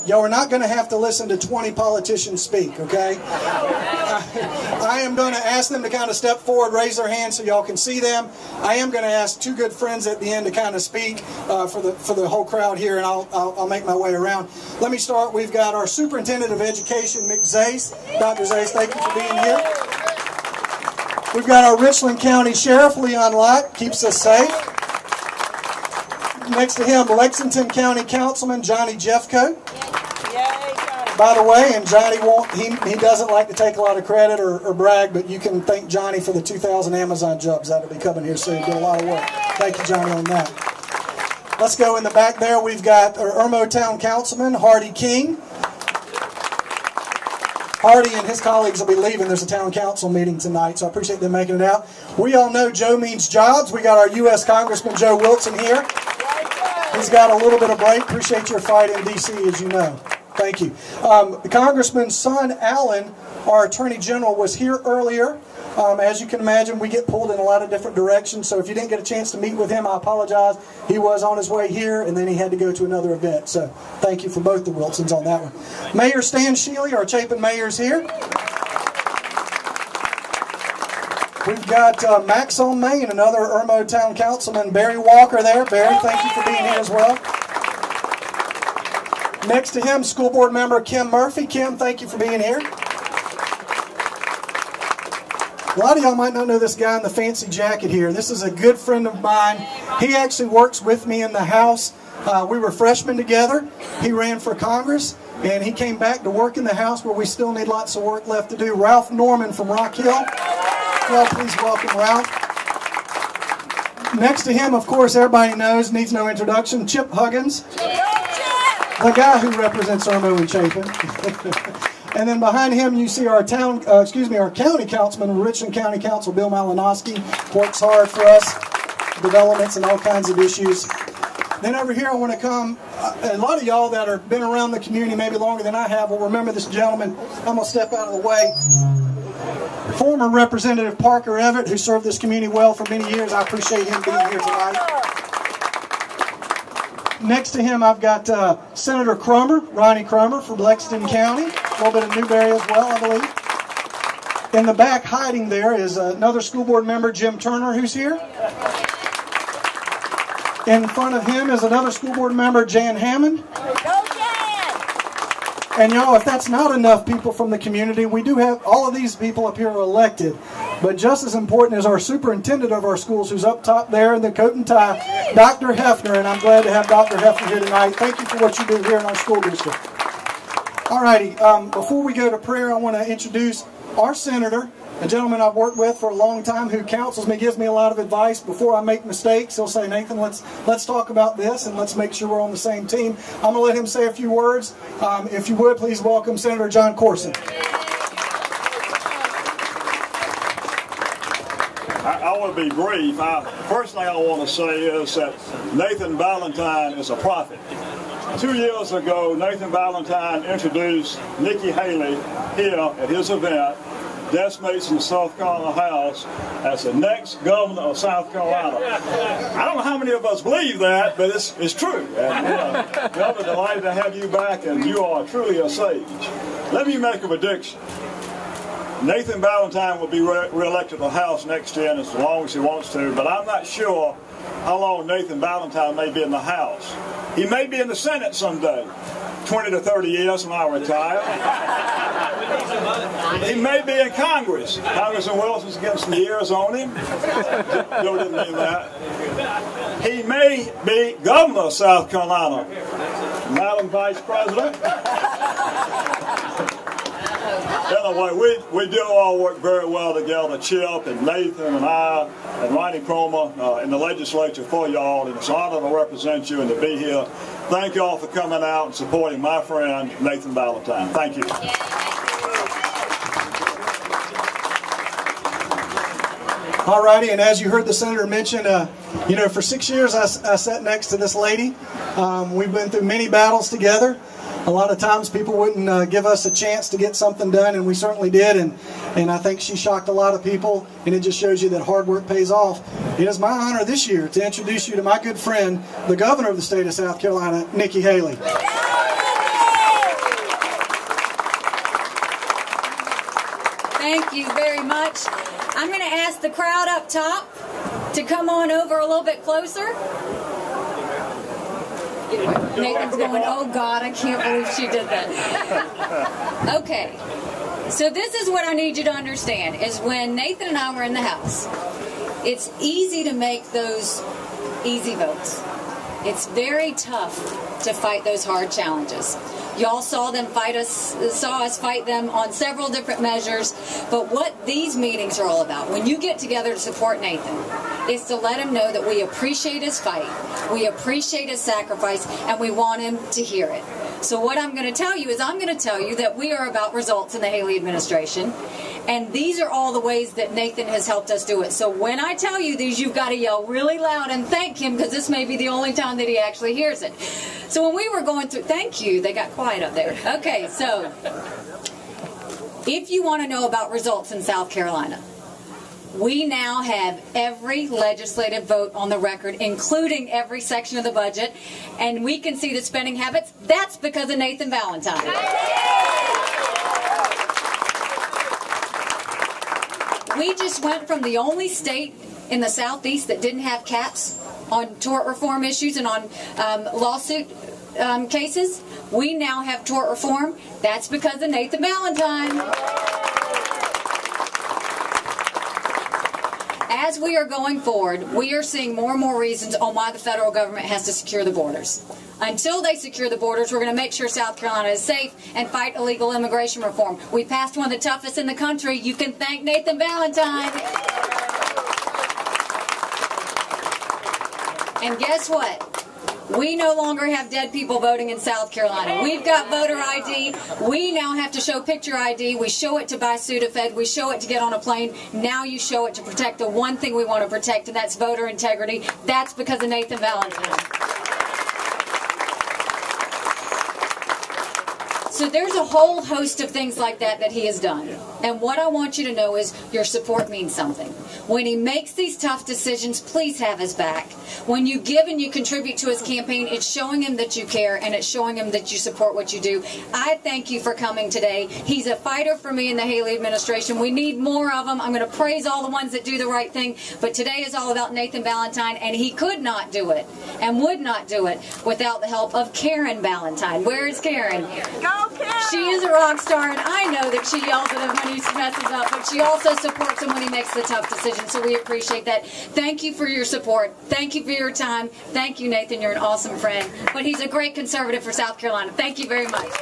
Y'all are not going to have to listen to 20 politicians speak, okay? I am going to ask them to kind of step forward, raise their hands so y'all can see them. I am going to ask two good friends at the end to kind of speak for the whole crowd here, and I'll make my way around. Let me start. We've got our Superintendent of Education, Mick Zace. Dr. Zace, thank you for being here. We've got our Richland County Sheriff, Leon Lott, keeps us safe. Next to him, Lexington County Councilman Johnny Jeffco. By the way, and Johnny he doesn't like to take a lot of credit or brag, but you can thank Johnny for the 2,000 Amazon jobs that will be coming here soon. Did a lot of work. Thank you, Johnny, on that. Let's go in the back there. We've got our Irmo Town Councilman, Hardy King. Hardy and his colleagues will be leaving. There's a town council meeting tonight, so I appreciate them making it out. We all know Joe means jobs. We got our U.S. Congressman Joe Wilson here. He's got a little bit of break. Appreciate your fight in D.C., as you know. Thank you. The Congressman's son, Alan, our Attorney General, was here earlier. As you can imagine, we get pulled in a lot of different directions, so if you didn't get a chance to meet with him, I apologize. He was on his way here, and then he had to go to another event, so thank you for both the Wilsons on that one. Mayor Stan Shealy, our Chapin Mayor's here. We've got Max on Main, another Irmo Town Councilman, Barry Walker there. Barry, thank you for being here as well. Next to him, School Board Member Kim Murphy. Kim, thank you for being here. A lot of y'all might not know this guy in the fancy jacket here. This is a good friend of mine. He actually works with me in the House. We were freshmen together. He ran for Congress, and he came back to work in the House where we still need lots of work left to do. Ralph Norman from Rock Hill. Well, please welcome Ralph. Next to him, of course, everybody knows, needs no introduction, Chip Huggins. The guy who represents Irmo and Chapin. And then behind him you see our our county councilman, Richland County Council, Bill Malinowski, works hard for us, developments and all kinds of issues. Then over here I want to come, a lot of y'all that have been around the community maybe longer than I have will remember this gentleman. I'm going to step out of the way. Former Representative Parker Everett, who served this community well for many years. I appreciate him being here tonight. Next to him, I've got Senator Cromer, Ronnie Cromer from Lexington County. A little bit of Newberry as well, I believe. In the back, hiding there, is another school board member, Jim Turner, who's here. In front of him is another school board member, Jan Hammond. And y'all, if that's not enough people from the community, we do have all of these people up here are elected. But just as important is our superintendent of our schools, who's up top there in the coat and tie, Dr. Hefner. And I'm glad to have Dr. Hefner here tonight. Thank you for what you do here in our school district. All righty, before we go to prayer, I want to introduce our senator, a gentleman I've worked with for a long time who counsels me, gives me a lot of advice before I make mistakes. He'll say, Nathan, let's talk about this and let's make sure we're on the same team. I'm going to let him say a few words. If you would, please welcome Senator John Corson. I want to be brief. First thing I want to say is that Nathan Ballentine is a prophet. 2 years ago, Nathan Ballentine introduced Nikki Haley here at his event, Desmates in the South Carolina House, as the next governor of South Carolina. I don't know how many of us believe that, but it's true. And, Governor, delighted to have you back, and you are truly a sage. Let me make a prediction. Nathan Ballentine will be re-elected to the House next year, and as long as he wants to, but I'm not sure how long Nathan Ballentine may be in the House. He may be in the Senate someday, 20 to 30 years when I retire. He may be in Congress. Congressman Wilson's getting some years on him. Joe didn't mean that. He may be governor of South Carolina. Madam Vice President. Anyway, we do all work very well together, Chip and Nathan and I and Ronnie Cromer in the legislature for y'all. And it's an honor to represent you and to be here. Thank you all for coming out and supporting my friend, Nathan Ballentine. Thank you. All righty, and as you heard the senator mention, for 6 years I sat next to this lady. We've been through many battles together. A lot of times people wouldn't give us a chance to get something done, and we certainly did, and I think she shocked a lot of people, and it just shows you that hard work pays off. It is my honor this year to introduce you to my good friend, the governor of the state of South Carolina, Nikki Haley. Thank you very much. I'm going to ask the crowd up top to come on over a little bit closer. Nathan's going, oh God, I can't believe she did that. Okay, so this is what I need you to understand, is when Nathan and I were in the House, it's easy to make those easy votes. It's very tough to fight those hard challenges. Y'all saw us fight them on several different measures, but what these meetings are all about, when you get together to support Nathan, is to let him know that we appreciate his fight, we appreciate his sacrifice, and we want him to hear it. So what I'm going to tell you is I'm going to tell you that we are about results in the Haley administration, and these are all the ways that Nathan has helped us do it. So when I tell you these, you've got to yell really loud and thank him, because this may be the only time that he actually hears it. So when we were going through, thank you, they got quiet up there. Okay, so if you want to know about results in South Carolina, we now have every legislative vote on the record, including every section of the budget, and we can see the spending habits. That's because of Nathan Ballentine. We just went from the only state in the Southeast that didn't have caps on tort reform issues and on lawsuit cases. We now have tort reform. That's because of Nathan Ballentine. As we are going forward, we are seeing more and more reasons on why the federal government has to secure the borders. Until they secure the borders, we're going to make sure South Carolina is safe and fight illegal immigration reform. We passed one of the toughest in the country. You can thank Nathan Ballentine. And guess what? We no longer have dead people voting in South Carolina. We've got voter ID. We now have to show picture ID. We show it to buy Sudafed. We show it to get on a plane. Now you show it to protect the one thing we want to protect, and that's voter integrity. That's because of Nathan Ballentine. So there's a whole host of things like that that he has done. And what I want you to know is your support means something. When he makes these tough decisions, please have his back. When you give and you contribute to his campaign, it's showing him that you care, and it's showing him that you support what you do. I thank you for coming today. He's a fighter for me in the Haley administration. We need more of them. I'm going to praise all the ones that do the right thing. But today is all about Nathan Ballentine, and he could not do it and would not do it without the help of Karen Ballentine. Where is Karen? Go, Karen! She is a rock star, and I know that she yells at him when he messes up, but she also supports him when he makes the tough decisions, so we appreciate that. Thank you for your support. Thank you for your time. Thank you, Nathan. You're an awesome friend. But he's a great conservative for South Carolina. Thank you very much.